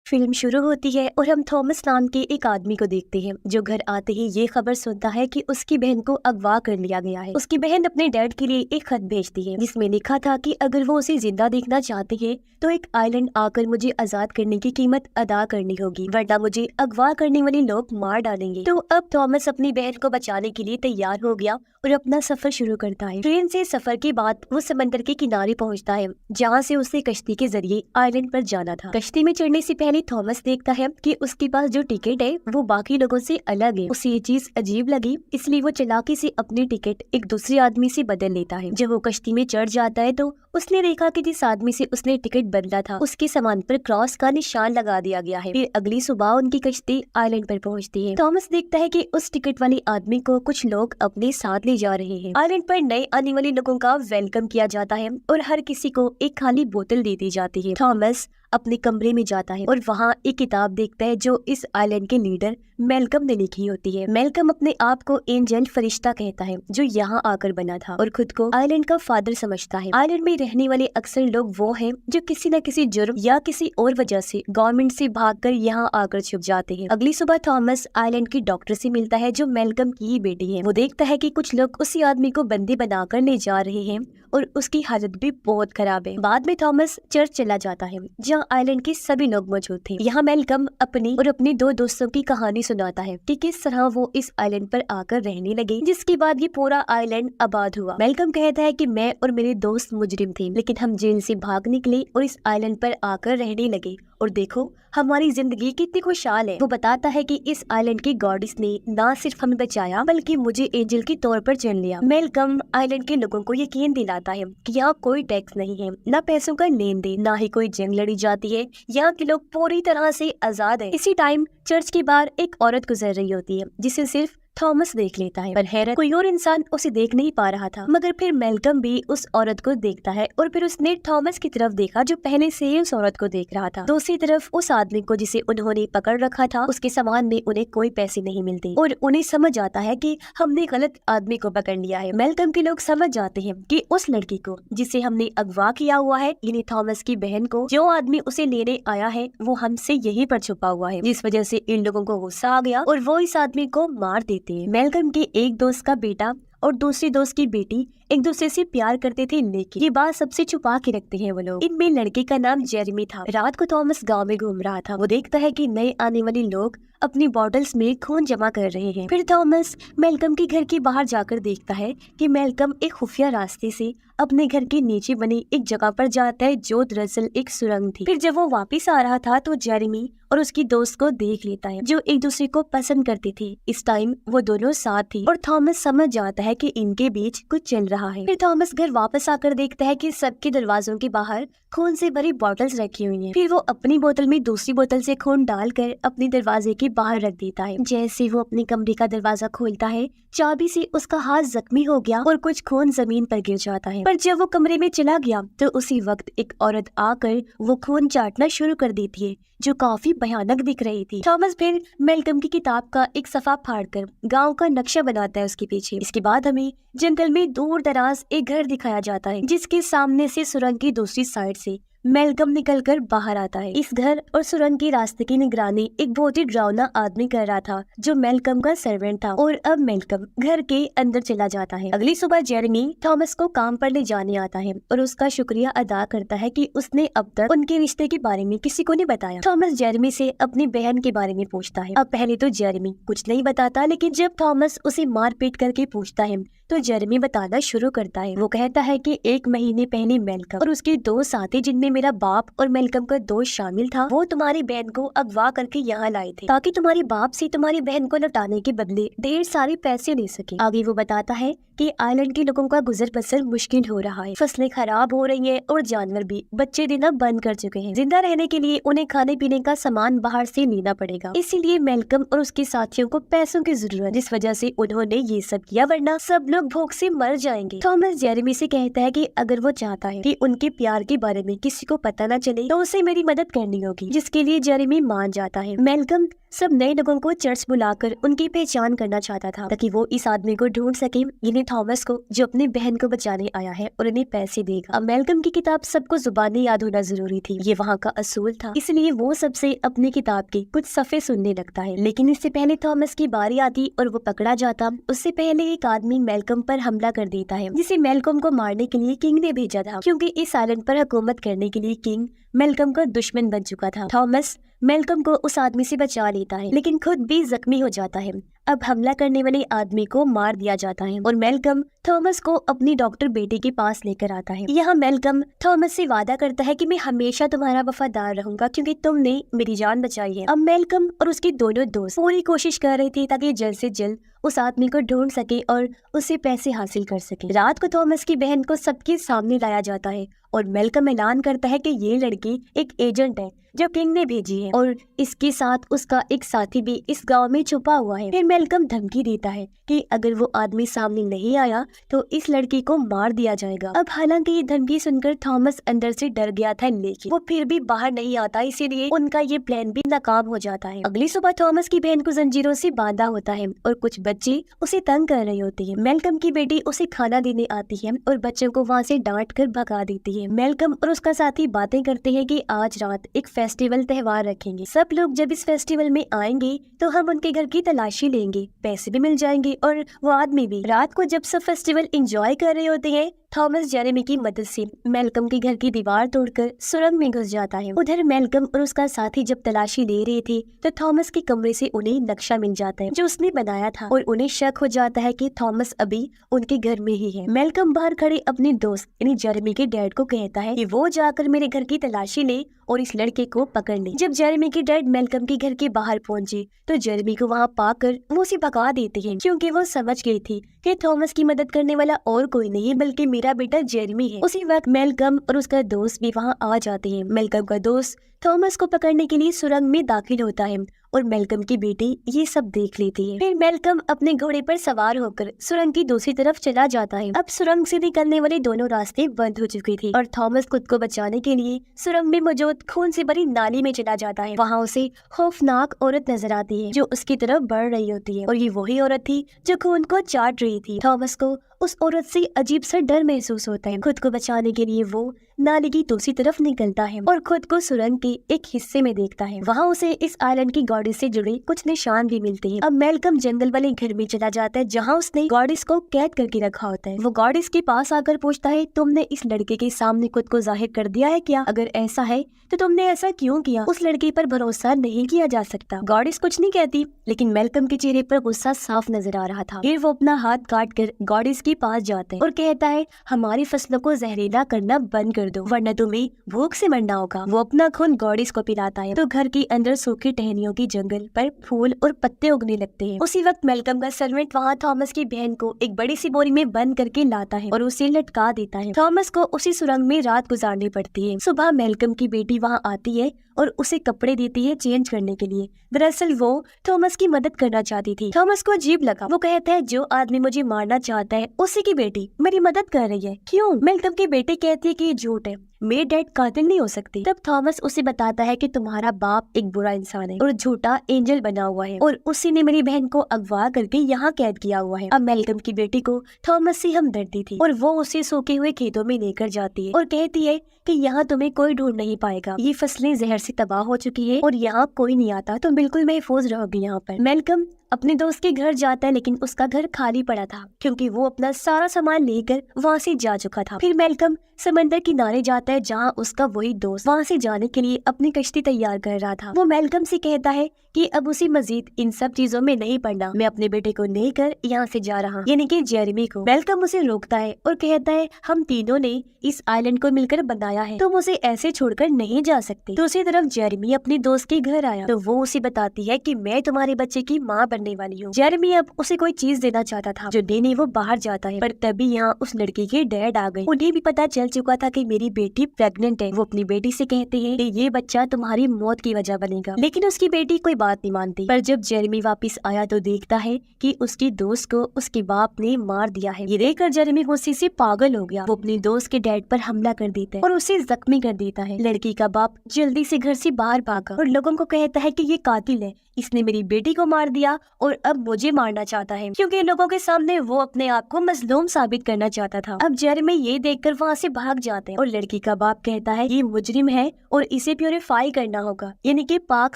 Film शुरू होती है और हम थॉमस नाम के एक आदमी को देखते हैं जो घर आते ही ये खबर सुनता है कि उसकी बहन को अगवा कर लिया गया है। उसकी बहन अपने डैड के लिए एक खत भेजती है जिसमें लिखा था कि अगर वो उसे जिंदा देखना चाहते हैं तो एक आइलैंड आकर मुझे आजाद करने की कीमत अदा करनी होगी, वरना मुझे अगवा करने वाले लोग मार डालेंगे। तो अब थॉमस अपनी बहन को बचाने के लिए तैयार हो गया और अपना सफर शुरू करता है। ट्रेन से सफर के बाद वो समंदर के किनारे पहुंचता है जहां से उसे कश्ती के जरिए आइलैंड पर जाना था। कश्ती में चढ़ने से पहले थॉमस देखता है कि उसके पास जो टिकट है वो बाकी लोगों से अलग है। उसे ये चीज अजीब लगी, इसलिए वो चालाकी से अपनी टिकट एक दूसरे आदमी से बदल लेता है। जब वो कश्ती में चढ़ जाता है तो उसने देखा कि जिस आदमी से उसने टिकट बदला था उसके सामान पर क्रॉस का निशान लगा दिया गया है। फिर अगली सुबह उनकी कश्ती आइलैंड पर पहुंचती है। थॉमस देखता है कि उस टिकट वाले आदमी को कुछ लोग अपने साथ ले जा रहे हैं। आइलैंड पर नए आने वाले लोगों का वेलकम किया जाता है और हर किसी को एक खाली बोतल दे दी जाती है। थॉमस अपने कमरे में जाता है और वहाँ एक किताब देखता है जो इस आइलैंड के लीडर मेलकम ने लिखी होती है। मेलकम अपने आप को एंजल फरिश्ता कहता है जो यहाँ आकर बना था और खुद को आइलैंड का फादर समझता है। आइलैंड में रहने वाले अक्सर लोग वो हैं जो किसी न किसी जुर्म या किसी और वजह से गवर्नमेंट से भागकर यहाँ आकर छुप जाते हैं। अगली सुबह थॉमस आइलैंड की डॉक्टर से मिलता है जो मेलकम की ही बेटी है। वो देखता है कि कुछ लोग उसी आदमी को बंदी बनाकर ले जा रहे हैं और उसकी हालत भी बहुत खराब है। बाद में थॉमस चर्च चला जाता है जहाँ आइलैंड के सभी लोग मौजूद थे। यहाँ मेलकम अपनी और अपने दो दोस्तों की कहानी सुनाता है कि किस तरह वो इस आइलैंड पर आकर रहने लगे, जिसके बाद ये पूरा आइलैंड आबाद हुआ। मेलकम कहता है कि मैं और मेरे दोस्त मुजरिम थे, लेकिन हम जेल से भाग निकले और इस आइलैंड पर आकर रहने लगे और देखो हमारी जिंदगी कितनी खुशहाल है। वो बताता है कि इस आइलैंड की गॉडेस ने न सिर्फ हमें बचाया बल्कि मुझे एंजल के तौर पर चुन लिया। मेलकम आइलैंड के लोगों को यकीन दिलाता है कि यहाँ कोई टैक्स नहीं है, न पैसों का लेन देन, न ही कोई जंग लड़ी जाती है। यहाँ के लोग पूरी तरह से आजाद है। इसी टाइम चर्च के बाहर एक औरत गुजर रही होती है जिसे सिर्फ थॉमस देख लेता है, पर हैरत कोई और इंसान उसे देख नहीं पा रहा था। मगर फिर मेलकम भी उस औरत को देखता है और फिर उसने थॉमस की तरफ देखा जो पहले से ही उस औरत को देख रहा था। दूसरी तरफ उस आदमी को जिसे उन्होंने पकड़ रखा था उसके सामान में उन्हें कोई पैसे नहीं मिलते और उन्हें समझ आता है कि हमने गलत आदमी को पकड़ लिया है। मेलकम के लोग समझ जाते हैं कि उस लड़की को जिसे हमने अगवा किया हुआ है, यानी थॉमस की बहन को, जो आदमी उसे लेने आया है वो हमसे यहीं पर छुपा हुआ है, जिस वजह से इन लोगों को गुस्सा आ गया और वो इस आदमी को मार देते हैं। मेलकम के एक दोस्त का बेटा और दूसरी दोस्त की बेटी एक दूसरे से प्यार करते थे, लेकिन ये बात सबसे छुपा के रखते हैं वो लोग। इनमें लड़के का नाम जेरेमी था। रात को थॉमस गांव में घूम रहा था। वो देखता है कि नए आने वाले लोग अपनी बॉटल्स में खून जमा कर रहे हैं। फिर थॉमस मेलकम के घर के बाहर जाकर देखता है कि मेलकम एक खुफिया रास्ते से अपने घर के नीचे बनी एक जगह पर जाता है जो दरअसल एक सुरंग थी। फिर जब वो वापस आ रहा था तो जेरेमी और उसकी दोस्त को देख लेता है जो एक दूसरे को पसंद करते थे। इस टाइम वो दोनों साथ थी और थॉमस समझ जाता है कि इनके बीच कुछ चल रहा है। फिर थॉमस घर वापस आकर देखता है कि सबके दरवाजों के बाहर खून से भरी बॉटल्स रखी हुई हैं। फिर वो अपनी बोतल में दूसरी बोतल से खून डालकर अपने दरवाजे के बाहर रख देता है। जैसे वो अपने कमरे का दरवाजा खोलता है, चाबी से उसका हाथ जख्मी हो गया और कुछ खून जमीन पर गिर जाता है। पर जब वो कमरे में चला गया तो उसी वक्त एक औरत आकर वो खून चाटना शुरू कर देती है जो काफी भयानक दिख रही थी। थॉमस फिर मेलकम की किताब का एक सफा फाड़कर गांव का नक्शा बनाता है उसके पीछे। इसके बाद हमें जंगल में दूर दराज एक घर दिखाया जाता है जिसके सामने से सुरंग की दूसरी साइड से मेलकम निकलकर बाहर आता है। इस घर और सुरंग के रास्ते की निगरानी एक बहुत ही डरावना आदमी कर रहा था जो मेलकम का सर्वेंट था और अब मेलकम घर के अंदर चला जाता है। अगली सुबह जेरेमी थॉमस को काम पर ले जाने आता है और उसका शुक्रिया अदा करता है कि उसने अब तक उनके रिश्ते के बारे में किसी को नहीं बताया। थॉमस जेरेमी से अपनी बहन के बारे में पूछता है। अब पहले तो जेरेमी कुछ नहीं बताता, लेकिन जब थॉमस उसे मार पीट करके पूछता है तो जेरेमी बताना शुरू करता है। वो कहता है कि 1 महीने पहले मेलकम और उसके 2 साथी, जिनमें मेरा बाप और मेलकम का दोस्त शामिल था, वो तुम्हारी बहन को अगवा करके यहाँ लाए थे ताकि तुम्हारे बाप से तुम्हारी बहन को लौटाने के बदले ढेर सारे पैसे ले सके। आगे वो बताता है कि आइलैंड के लोगों का गुजर बसर मुश्किल हो रहा है, फसलें खराब हो रही हैं और जानवर भी बच्चे देना बंद कर चुके हैं। जिंदा रहने के लिए उन्हें खाने पीने का सामान बाहर से लेना पड़ेगा, इसीलिए मेलकम और उसके साथियों को पैसों की जरूरत, जिस वजह से उन्होंने ये सब किया, वरना सब लोग भूख से मर जाएंगे। थॉमस जेरेमी से कहता है कि अगर वो चाहता है कि उनके प्यार के बारे में किसी को पता न चले तो उसे मेरी मदद करनी होगी, जिसके लिए जेरेमी मान जाता है। मेलकम सब नए लोगों को चर्च बुलाकर उनकी पहचान करना चाहता था ताकि वो इस आदमी को ढूंढ सके, यानी थॉमस को, जो अपनी बहन को बचाने आया है और उन्हें पैसे देगा। अब मैल्कम की किताब सबको जुबानी याद होना जरूरी थी, ये वहाँ का असूल था, इसलिए वो सबसे अपनी किताब के कुछ सफ़े सुनने लगता है। लेकिन इससे पहले थॉमस की बारी आती और वो पकड़ा जाता, उससे पहले एक आदमी मैल्कम पर हमला कर देता है, जिसे मैल्कम को मारने के लिए किंग ने भेजा था, क्योंकि इस आइलैंड पर हुकूमत करने के लिए किंग मैल्कम का दुश्मन बन चुका था। थॉमस मैल्कम को उस आदमी से बचा लेता है, लेकिन खुद भी जख्मी हो जाता है। अब हमला करने वाले आदमी को मार दिया जाता है और मैल्कम थॉमस को अपनी डॉक्टर बेटी के पास लेकर आता है। यहाँ मैल्कम थॉमस से वादा करता है कि मैं हमेशा तुम्हारा वफादार रहूंगा, क्योंकि तुमने मेरी जान बचाई है। अब मैल्कम और उसके दोनों दोस्त पूरी कोशिश कर रहे थे ताकि जल्द से जल्द उस आदमी को ढूंढ सके और उससे पैसे हासिल कर सके। रात को थॉमस की बहन को सबके सामने लाया जाता है और मैल्कम ऐलान करता है कि ये लड़की एक एजेंट है जो किंग ने भेजी है और इसके साथ उसका एक साथी भी इस गांव में छुपा हुआ है। फिर मैल्कम धमकी देता है कि अगर वो आदमी सामने नहीं आया तो इस लड़की को मार दिया जाएगा। अब हालांकि ये धमकी सुनकर थॉमस अंदर से डर गया था, लेकिन वो फिर भी बाहर नहीं आता, इसीलिए उनका ये प्लान भी नाकाम हो जाता है। अगली सुबह थॉमस की बहन को जंजीरों से बांधा होता है और कुछ बच्चे उसे तंग कर रहे होते हैं। मैल्कम की बेटी उसे खाना देने आती है और बच्चों को वहाँ से डांट कर भगा देती है। मैल्कम और उसका साथी बातें करते हैं कि आज रात एक फेस्टिवल त्योहार रखेंगे, सब लोग जब इस फेस्टिवल में आएंगे तो हम उनके घर की तलाशी लेंगे, पैसे भी मिल जाएंगे और वो आदमी भी। रात को जब सब फेस्टिवल एंजॉय कर रहे होते हैं, थॉमस जेरेमी की मदद से मैल्कम के घर की दीवार तोड़कर सुरंग में घुस जाता है। उधर मैल्कम और उसका साथी जब तलाशी ले रहे थे तो थॉमस के कमरे से उन्हें नक्शा मिल जाता है जो उसने बनाया था और उन्हें शक हो जाता है कि थॉमस अभी उनके घर में ही है। मैल्कम बाहर खड़े अपने दोस्त यानी जेरेमी के डैड को कहता है कि वो जाकर मेरे घर की तलाशी ले और इस लड़के को पकड़ ले। जब जेरेमी के डैड मैल्कम के घर के बाहर पहुंचे तो जेरेमी को वहां पाकर वो उसे भगा देते हैं, क्योंकि वो समझ गई थी कि थॉमस की मदद करने वाला और कोई नहीं बल्कि मेरा बेटा जेरेमी है। उसी वक्त मैल्कम और उसका दोस्त भी वहां आ जाते हैं। मैल्कम का दोस्त थॉमस को पकड़ने के लिए सुरंग में दाखिल होता है और मैल्कम की बेटी ये सब देख लेती है। फिर मैल्कम अपने घोड़े पर सवार होकर सुरंग की दूसरी तरफ चला जाता है। अब सुरंग से निकलने वाले दोनों रास्ते बंद हो चुके थे और थॉमस खुद को बचाने के लिए सुरंग में मौजूद खून से भरी नाली में चला जाता है। वहाँ उसे खौफनाक औरत नजर आती है जो उसकी तरफ बढ़ रही होती है और ये वही औरत थी जो खून को चाट रही थी। थॉमस को उस औरत से अजीब सा डर महसूस होता है। खुद को बचाने के लिए वो नाली की दूसरी तरफ निकलता है और खुद को सुरंग के एक हिस्से में देखता है। वहाँ उसे इस आइलैंड की गॉडेस से जुड़े कुछ निशान भी मिलते हैं। अब मैल्कम जंगल वाले घर में चला जाता है जहाँ उसने गॉडेस को कैद करके रखा होता है। वो गॉडेस के पास आकर पूछता है, तुमने इस लड़के के सामने खुद को जाहिर कर दिया है क्या? अगर ऐसा है तो तुमने ऐसा क्यों किया? उस लड़के पर भरोसा नहीं किया जा सकता। गॉडेस कुछ नहीं कहती, लेकिन मैल्कम के चेहरे पर गुस्सा साफ नजर आ रहा था। फिर वो अपना हाथ काट कर गॉडेस के पास जाता है और कहता है, हमारी फसलों को जहरीला करना बंद कर दो वरना तुम्हें भूख से मरना होगा। वो अपना खून गॉडेस को पिलाता है तो घर के अंदर सूखी टहनियों की जंगल पर फूल और पत्ते उगने लगते हैं। उसी वक्त मैल्कम का सर्वेंट वहाँ थॉमस की बहन को एक बड़ी सी बोरी में बंद करके लाता है और उसे लटका देता है। थॉमस को उसी सुरंग में रात गुजारनी पड़ती है। सुबह मैल्कम की बेटी वहाँ आती है और उसे कपड़े देती है चेंज करने के लिए। दरअसल वो थॉमस की मदद करना चाहती थी। थॉमस को अजीब लगा। वो कहता है, जो आदमी मुझे मारना चाहता है उसी की बेटी मेरी मदद कर रही है, क्यों? मैल्कम की बेटी कहती है कि ये झूठ है, मेरे डैड कातिल नहीं हो सकते। तब थॉमस उसे बताता है कि तुम्हारा बाप एक बुरा इंसान है और झूठा एंजल बना हुआ है और उसी ने मेरी बहन को अगवा करके यहाँ कैद किया हुआ है। अब मैल्कम की बेटी को थॉमस से हमदर्दी थी और वो उसे सूखे हुए खेतों में लेकर जाती है और कहती है कि यहाँ तुम्हें कोई ढूंढ नहीं पाएगा, ये फसलें जहर से तबाह हो चुकी है और यहाँ कोई नहीं आता, तुम बिल्कुल महफूज रहोगी यहाँ पर। मैल्कम अपने दोस्त के घर जाता है, लेकिन उसका घर खाली पड़ा था क्योंकि वो अपना सारा सामान लेकर वहाँ से जा चुका था। फिर मैल्कम समंदर किनारे जाता है जहाँ उसका वही दोस्त वहाँ से जाने के लिए अपनी कश्ती तैयार कर रहा था। वो मैल्कम से कहता है कि अब उसे मजीद इन सब चीजों में नहीं पड़ना, मैं अपने बेटे को लेकर यहाँ से जा रहा, यानी कि जेरेमी को। मैल्कम उसे रोकता है और कहता है, हम तीनों ने इस आइलैंड को मिलकर बनाया है, तुम उसे ऐसे छोड़कर नहीं जा सकते। दूसरी तरफ जेरेमी अपने दोस्त के घर आया तो वो उसे बताती है कि मैं तुम्हारे बच्चे की माँ बनने वाली हूँ। जेरेमी अब उसे कोई चीज देना चाहता था जो देने वो बाहर जाता है, पर तभी यहाँ उस लड़की के डैड आ गए। उन्हें भी पता चल चुका था कि मेरी बेटी बेटी प्रेग्नेंट है। वो अपनी बेटी से कहते हैं कि ये बच्चा तुम्हारी मौत की वजह बनेगा, लेकिन उसकी बेटी कोई बात नहीं मानती। पर जब जेरेमी वापस आया तो देखता है कि उसकी दोस्त को उसके बाप ने मार दिया है। ये देखकर जेरेमी गुस्से से पागल हो गया। वो अपनी दोस्त के डैड पर हमला कर देता है और उसे जख्मी कर देता है। लड़की का बाप जल्दी से घर से बाहर भागा और लोगों को कहता है कि ये कातिल है, इसने मेरी बेटी को मार दिया और अब मुझे मारना चाहता है, क्योंकि लोगों के सामने वो अपने आप को मजलूम साबित करना चाहता था। अब जेरेमी ये देखकर वहाँ से भाग जाते हैं और लड़की का बाप कहता है ये मुजरिम है और इसे प्योरीफाई करना होगा, यानी कि पाक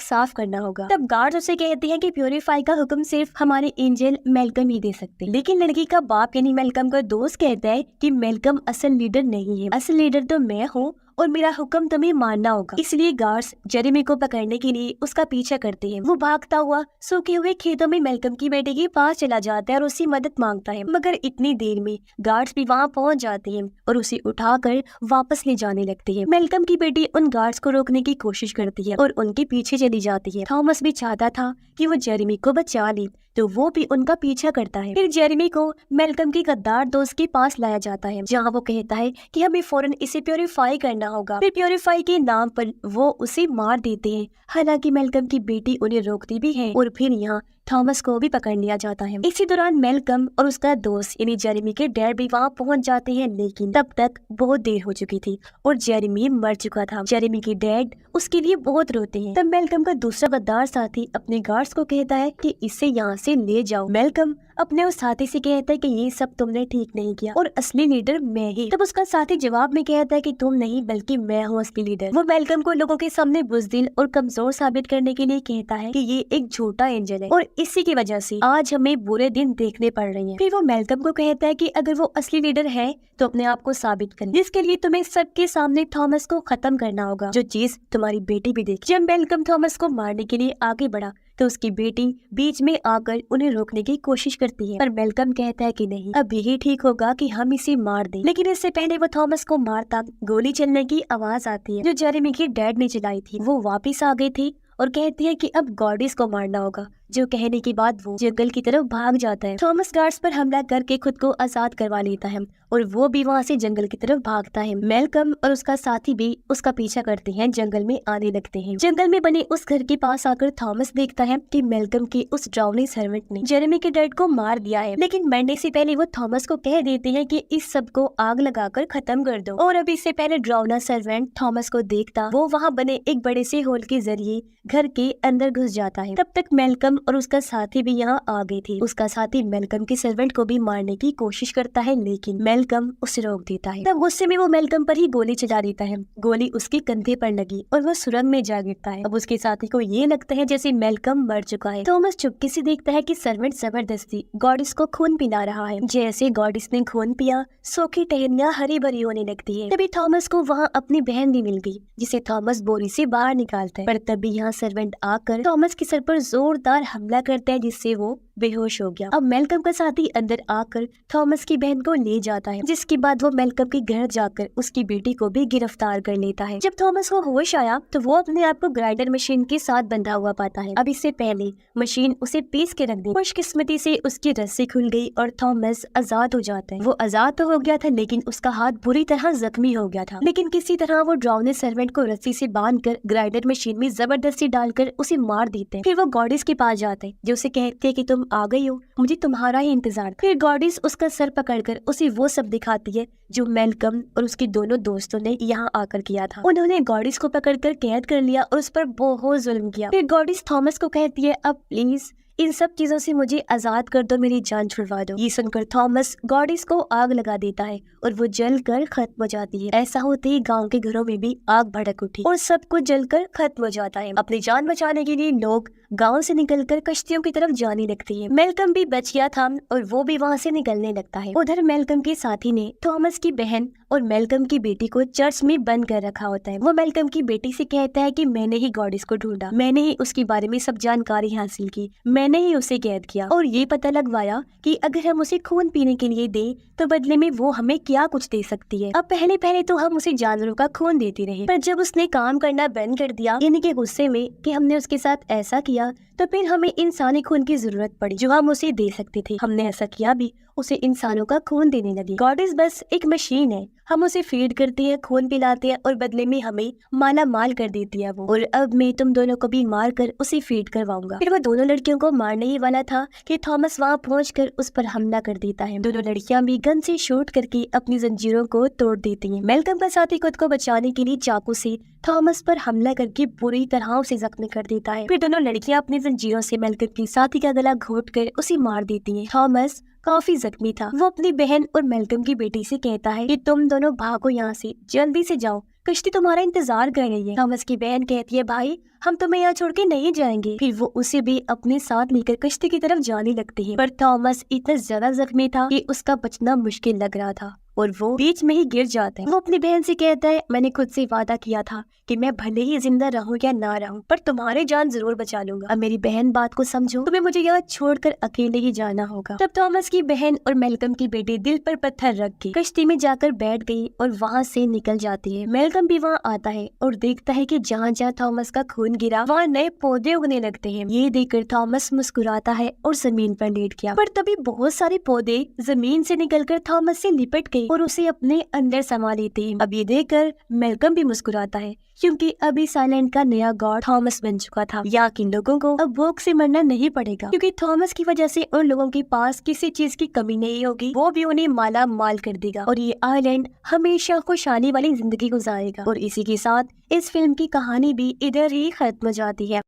साफ करना होगा। तब गार्ड उसे कहते हैं कि प्योरीफाई का हुक्म सिर्फ हमारे एंजल मेलकम ही दे सकते, लेकिन लड़की का बाप यानी मेलकम का दोस्त कहता है कि मेलकम असल लीडर नहीं है, असल लीडर तो मैं हूँ और मेरा हुक्म तुम्हें मानना होगा। इसलिए गार्ड्स जेरेमी को पकड़ने के लिए उसका पीछा करते हैं। वो भागता हुआ सूखे हुए खेतों में मेलकम की बेटी के पास चला जाता है और उससे मदद मांगता है, मगर इतनी देर में गार्ड्स भी वहाँ पहुँच जाते हैं और उसे उठाकर वापस ले जाने लगते हैं। मेलकम की बेटी उन गार्ड्स को रोकने की कोशिश करती है और उनके पीछे चली जाती है। थॉमस भी चाहता था कि वो जेरेमी को बचा ले, तो वो भी उनका पीछा करता है। फिर जेरेमी को मेलकम की गद्दार दोस्त के पास लाया जाता है, जहाँ वो कहता है कि हमें फौरन इसे प्योरीफाई करना होगा। फिर प्योरीफाई के नाम पर वो उसे मार देते हैं, हालांकि मेलकम की बेटी उन्हें रोकती भी है और फिर यहाँ थॉमस को भी पकड़ लिया जाता है। इसी दौरान मेलकम और उसका दोस्त यानी जेरेमी के डैड भी वहाँ पहुँच जाते हैं, लेकिन तब तक बहुत देर हो चुकी थी और जेरेमी मर चुका था। जेरेमी के डैड उसके लिए बहुत रोते हैं। तब मेलकम का दूसरा गद्दार साथी अपने गार्ड्स को कहता है कि इसे यहाँ से ले जाओ। मेलकम अपने उस साथी से कहता है कि ये सब तुमने ठीक नहीं किया और असली लीडर मैं ही। तब उसका साथी जवाब में कहता है कि तुम नहीं बल्कि मैं हूँ असली लीडर। वो मेलकम को लोगों के सामने बुज़दिल और कमजोर साबित करने के लिए कहता है कि ये एक झूठा एंजल है और इसी की वजह से आज हमें बुरे दिन देखने पड़ रहे हैं। फिर वो मेलकम को कहता है कि अगर वो असली लीडर है तो अपने आप को साबित करें, जिसके लिए तुम्हें सबके सामने थॉमस को खत्म करना होगा, जो चीज तुम्हारी बेटी भी देख। जब मेलकम थॉमस को मारने के लिए आगे बढ़ा तो उसकी बेटी बीच में आकर उन्हें रोकने की कोशिश करती है, पर मेलकम कहता है कि नहीं, अब यही ठीक होगा कि हम इसे मार दें। लेकिन इससे पहले वो थॉमस को मारता गोली चलने की आवाज आती है, जो जेरेमी के डैड ने चलाई थी। वो वापिस आ गई थी और कहती है कि अब गॉडिस को मारना होगा, जो कहने के बाद वो जंगल की तरफ भाग जाता है। थॉमस गार्ड्स पर हमला करके खुद को आजाद करवा लेता है और वो भी वहाँ से जंगल की तरफ भागता है। मेलकम और उसका साथी भी उसका पीछा करते हैं, जंगल में आने लगते हैं। जंगल में बने उस घर के पास आकर थॉमस देखता है कि मेलकम के उस ड्राउनी सर्वेंट ने जेरेमी के डैड को मार दिया है, लेकिन मरने से पहले वो थॉमस को कह देते हैं कि इस सब को आग लगाकर खत्म कर दो। और अभी इससे पहले ड्राउना सर्वेंट थॉमस को देखता वो वहाँ बने एक बड़े से होल के जरिए घर के अंदर घुस जाता है। तब तक मेलकम और उसका साथी भी यहाँ आ गए थे। उसका साथी मेलकम के सर्वेंट को भी मारने की कोशिश करता है, लेकिन मेलकम उसे रोक देता है। तब गुस्से में वो मेलकम पर ही गोली चला देता है। गोली उसके कंधे पर लगी और वो सुरंग में जा गिरता है। अब उसके साथी को ये लगता है जैसे मेलकम मर चुका है। थॉमस चुपके से देखता है कि सर्वेंट जबरदस्ती गॉडिस को खून पिला रहा है। जैसे गॉडिस ने खून पिया, सूखी टहनियां हरी भरी होने लगती है। तभी थॉमस को वहाँ अपनी बहन भी मिल गई, जिसे थॉमस बोरी से बाहर निकालता है। पर तभी यहाँ सर्वेंट आकर थॉमस के सर पर जोरदार हमला करता है, जिससे वो बेहोश हो गया। अब मेलकम का साथी अंदर आकर थॉमस की बहन को ले जाता है, जिसके बाद वो मेलकम के घर जाकर उसकी बेटी को भी गिरफ्तार कर लेता है। जब थॉमस को होश आया तो वो अपने आप को ग्राइंडर मशीन के साथ बंधा हुआ पाता है। अब इससे पहले मशीन उसे पीस के रख दी। खुशकिस्मती से उसकी रस्सी खुल गई और थॉमस आजाद हो जाता है। वो आजाद तो हो गया था, लेकिन उसका हाथ बुरी तरह जख्मी हो गया था। लेकिन किसी तरह वो ड्राउने सर्वेंट को रस्सी से बांधकर ग्राइंडर मशीन में जबरदस्ती डालकर उसे मार देते हैं। फिर वो गॉडिस के पास जाते हैं, जो उसे कहते हैं कि तुम आ गई हो, मुझे तुम्हारा ही इंतजार। फिर गॉडिस उसका सर पकड़कर उसे वो सब दिखाती है जो मेलकम और उसके दोनों दोस्तों ने यहाँ आकर किया था। उन्होंने गॉडिस को पकड़कर कैद कर लिया और उस पर बहुत जुल्म किया। फिर गॉडिस थॉमस को कहती है, अब प्लीज इन सब चीजों से मुझे आजाद कर दो, मेरी जान छुड़वा दो। ये सुनकर थॉमस गॉडिस को आग लगा देता है और वो जलकर खत्म हो जाती है। ऐसा होते ही गांव के घरों में भी आग भड़क उठी और सब कुछ जलकर खत्म हो जाता है। अपनी जान बचाने के लिए लोग गांव से निकलकर कश्तियों की तरफ जाने लगते हैं। मेलकम भी बच गया था और वो भी वहाँ से निकलने लगता है। उधर मेलकम के साथी ने थॉमस की बहन और मेलकम की बेटी को चर्च में बंद कर रखा होता है। वो मेलकम की बेटी से कहता है कि मैंने ही गॉडिस को ढूंढा, मैंने ही उसके बारे में सब जानकारी हासिल की, मैंने ही उसे कैद किया और ये पता लगवाया कि अगर हम उसे खून पीने के लिए दें तो बदले में वो हमें क्या कुछ दे सकती है। अब पहले पहले तो हम उसे जानवरों का खून देते रहे, पर जब उसने काम करना बंद कर दिया, यानी कि गुस्से में कि हमने उसके साथ ऐसा किया, तो फिर हमें इंसानी खून की जरूरत पड़ी जो हम उसे दे सकते थे। हमने ऐसा किया भी उसे इंसानों का खून देने लगी। गॉडेस बस एक मशीन है, हम उसे फीड करते हैं, खून पिलाते हैं और बदले में हमें माला माल कर देती है वो। और अब मैं तुम दोनों को भी मार कर उसे फीड करवाऊंगा। फिर वो दोनों लड़कियों को मारने ही वाला था कि थॉमस वहाँ पहुंचकर उस पर हमला कर देता है। दोनों लड़कियां भी गन से शूट करके अपनी जंजीरों को तोड़ देती हैं। मेलकम का साथी खुद को बचाने के लिए चाकू से थॉमस पर हमला करके बुरी तरह उसे जख्मी कर देता है। फिर दोनों लड़कियां अपनी जंजीरों से मेलकम की साथी का गला घोट कर उसे मार देती हैं। थॉमस काफी जख्मी था। वो अपनी बहन और मेलकम की बेटी से कहता है कि तुम दोनों भागो यहाँ से, जल्दी से जाओ, कश्ती तुम्हारा इंतजार कर रही है। थॉमस की बहन कहती है भाई हम तुम्हें यहाँ छोड़ के नहीं जाएंगे। फिर वो उसे भी अपने साथ लेकर कश्ती की तरफ जाने लगती है, पर थॉमस इतना ज्यादा जख्मी था कि उसका बचना मुश्किल लग रहा था और वो बीच में ही गिर जाता है। वो अपनी बहन से कहता है मैंने खुद से वादा किया था कि मैं भले ही जिंदा रहूं या ना रहूं, पर तुम्हारी जान जरूर बचा लूंगा। अब मेरी बहन बात को समझो, तुम्हें मुझे यहाँ छोड़कर अकेले ही जाना होगा। तब थॉमस की बहन और मेलकम की बेटी दिल पर पत्थर रख के कश्ती में जाकर बैठ गई और वहाँ से निकल जाती है। मेलकम भी वहाँ आता है और देखता है कि जहाँ जहाँ थॉमस का खून गिरा वहाँ नए पौधे उगने लगते हैं। ये देखकर थॉमस मुस्कुराता है और जमीन पर लेट गया, पर तभी बहुत सारे पौधे जमीन से निकलकर थॉमस से लिपट गए और उसे अपने अंदर समा लेते हैं। अब ये देखकर मेलकम भी मुस्कुराता है क्योंकि अभी साइलेंट का नया गॉड थॉमस बन चुका था। यहाँ के लोगों को अब भूख से मरना नहीं पड़ेगा क्योंकि थॉमस की वजह से उन लोगों के पास किसी चीज की कमी नहीं होगी। वो भी उन्हें माला माल कर देगा और ये आइलैंड हमेशा खुशहाली वाली जिंदगी गुजारेगा। और इसी के साथ इस फिल्म की कहानी भी इधर ही खत्म हो जाती है।